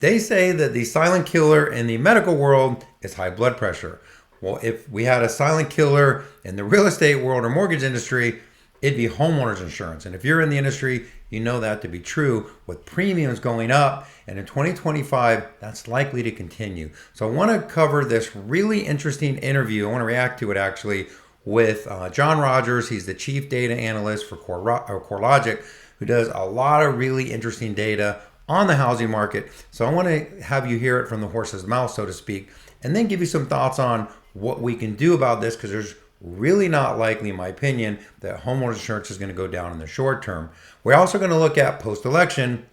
They say that the silent killer in the medical world is high blood pressure. Well, if we had a silent killer in the real estate world or mortgage industry, it'd be homeowners insurance. And if you're in the industry, you know that to be true with premiums going up. And in 2025, that's likely to continue. So I want to cover this really interesting interview. I want to react to it actually with John Rogers. He's the chief data analyst for CoreLogic, who does a lot of really interesting data on the housing market. So I want to have you hear it from the horse's mouth, so to speak, and then give you some thoughts on what we can do about this, because there's really not likely, in my opinion, that homeowners insurance is going to go down in the short term. We're also going to look at post-election.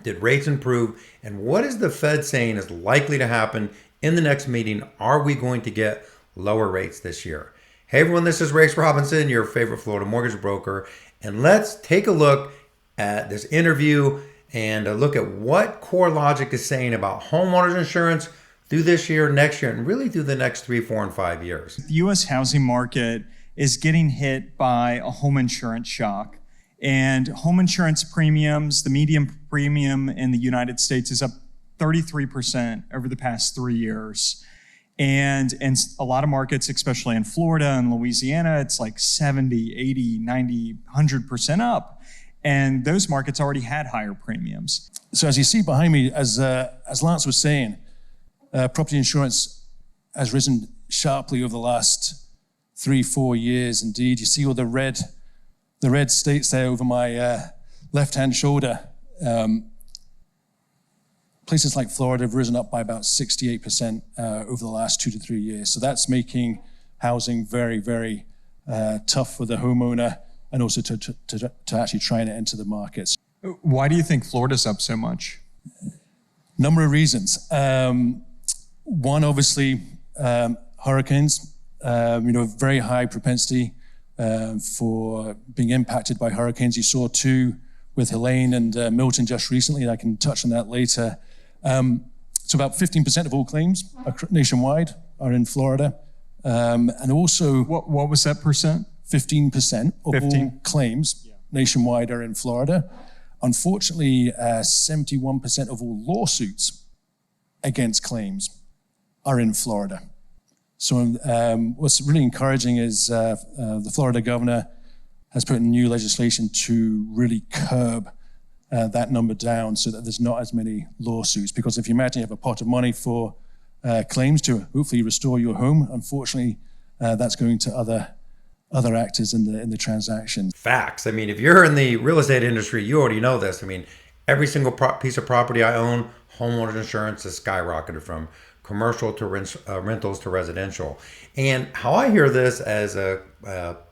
Did rates improve? And what is the Fed saying is likely to happen in the next meeting? Are we going to get lower rates this year? Hey everyone, this is Rayce Robinson, your favorite Florida mortgage broker. And let's take a look at this interview and look at what CoreLogic is saying about homeowners insurance through this year, next year, and really through the next 3, 4, and 5 years. The U.S. housing market is getting hit by a home insurance shock. And home insurance premiums, the median premium in the United States is up 33% over the past 3 years. And in a lot of markets, especially in Florida and Louisiana, it's like 70, 80, 90, 100% up. And those markets already had higher premiums. So as you see behind me, as Lance was saying, property insurance has risen sharply over the last 3, 4 years. Indeed, you see all the red states there over my left-hand shoulder. Places like Florida have risen up by about 68% over the last 2 to 3 years. So that's making housing very, very tough for the homeowner, and also to actually try and enter the markets. Why do you think Florida's up so much? Number of reasons. One, obviously, hurricanes. Very high propensity for being impacted by hurricanes. You saw 2 with Helene and Milton just recently, and I can touch on that later. So about 15% of all claims nationwide are in Florida. And also... What was that percent? 15% of all claims nationwide are in Florida. Unfortunately, 71% of all lawsuits against claims are in Florida. So what's really encouraging is the Florida governor has put in new legislation to really curb that number down so that there's not as many lawsuits. Because if you imagine you have a pot of money for claims to hopefully restore your home, unfortunately, that's going to other actors in the transaction. Facts. I mean, if you're in the real estate industry, you already know this. I mean, every single piece of property I own, homeowners insurance has skyrocketed from commercial to rentals to residential. And how I hear this as a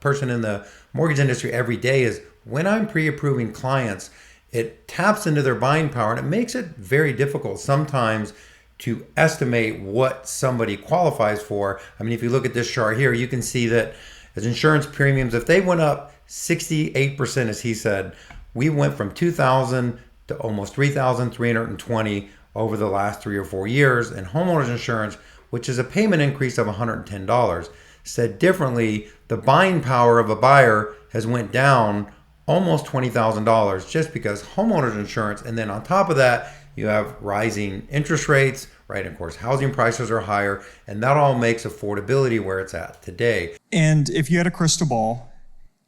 person in the mortgage industry every day is when I'm pre-approving clients, it taps into their buying power, and it makes it very difficult sometimes to estimate what somebody qualifies for. I mean, if you look at this chart here, you can see that as insurance premiums, if they went up 68%, as he said, we went from 2,000 to almost 3,320 over the last 3 or 4 years. And homeowners insurance, which is a payment increase of $110, said differently, the buying power of a buyer has went down almost $20,000 just because homeowners insurance. And then on top of that, you have rising interest rates, right? And of course, housing prices are higher, and that all makes affordability where it's at today. And if you had a crystal ball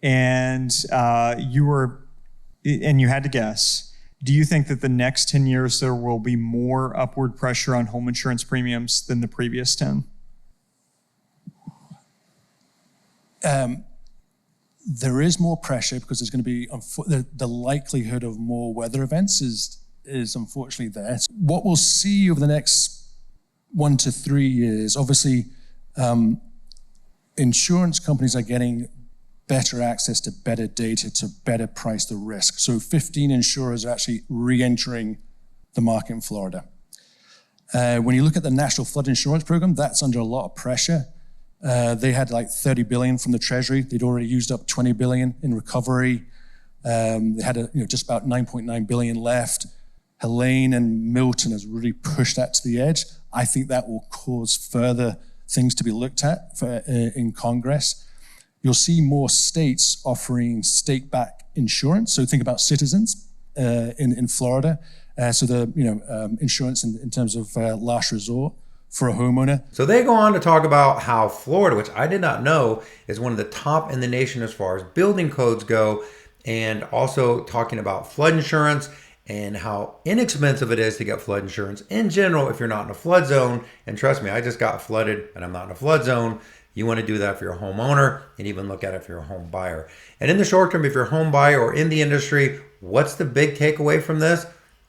and you had to guess, do you think that the next 10 years there will be more upward pressure on home insurance premiums than the previous 10? There is more pressure because there's going to be the likelihood of more weather events is unfortunately there. What we'll see over the next 1 to 3 years, obviously, insurance companies are getting better access to better data to better price the risk. So 15 insurers are actually re-entering the market in Florida. When you look at the National Flood Insurance Program, that's under a lot of pressure. They had like $30 billion from the Treasury. They'd already used up $20 billion in recovery. They had just about $9.9 billion left. Helene and Milton has really pushed that to the edge. I think that will cause further things to be looked at in Congress. You'll see more states offering state-backed insurance. So think about Citizens in Florida. So the insurance in terms of last resort for a homeowner. So they go on to talk about how Florida, which I did not know, is one of the top in the nation as far as building codes go, and also talking about flood insurance and how inexpensive it is to get flood insurance in general if you're not in a flood zone. And trust me, I just got flooded and I'm not in a flood zone. You want to do that if you're a homeowner, and even look at it if you're a home buyer. And in the short term, if you're a home buyer or in the industry, what's the big takeaway from this?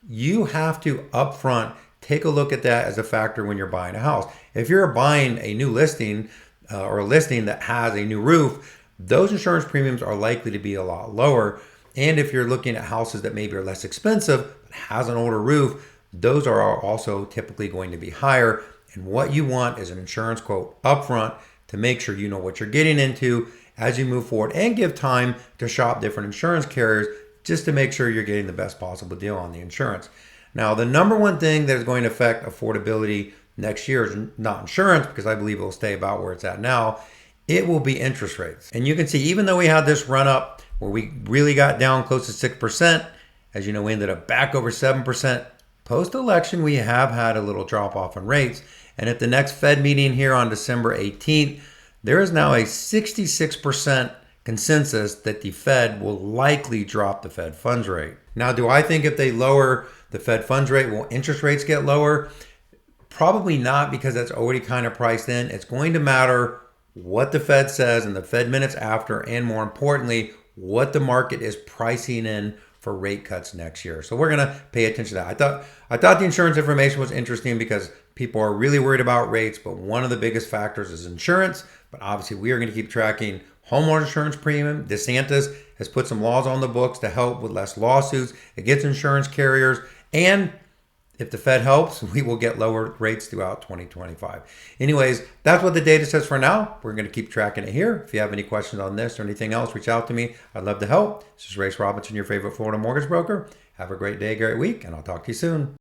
You have to upfront take a look at that as a factor when you're buying a house. If you're buying a new listing or a listing that has a new roof, those insurance premiums are likely to be a lot lower. And if you're looking at houses that maybe are less expensive but has an older roof, those are also typically going to be higher. And what you want is an insurance quote upfront to make sure you know what you're getting into as you move forward, and give time to shop different insurance carriers just to make sure you're getting the best possible deal on the insurance. Now, the number one thing that is going to affect affordability next year is not insurance, because I believe it will stay about where it's at now. It will be interest rates. And you can see, even though we had this run up where we really got down close to 6%, as you know, we ended up back over 7%. Post-election, we have had a little drop off in rates. And at the next Fed meeting here on December 18th, there is now a 66% consensus that the Fed will likely drop the Fed funds rate. Now, do I think if they lower the Fed funds rate, will interest rates get lower? Probably not, because that's already kind of priced in. It's going to matter what the Fed says and the Fed minutes after, and more importantly, what the market is pricing in for rate cuts next year. So we're going to pay attention to that. I thought the insurance information was interesting because people are really worried about rates, but one of the biggest factors is insurance. But obviously, we are going to keep tracking homeowner insurance premium. DeSantis has put some laws on the books to help with less lawsuits against insurance carriers. And if the Fed helps, we will get lower rates throughout 2025. Anyways, that's what the data says for now. We're going to keep tracking it here. If you have any questions on this or anything else, reach out to me. I'd love to help. This is Rayce Robinson, your favorite Florida mortgage broker. Have a great day, great week, and I'll talk to you soon.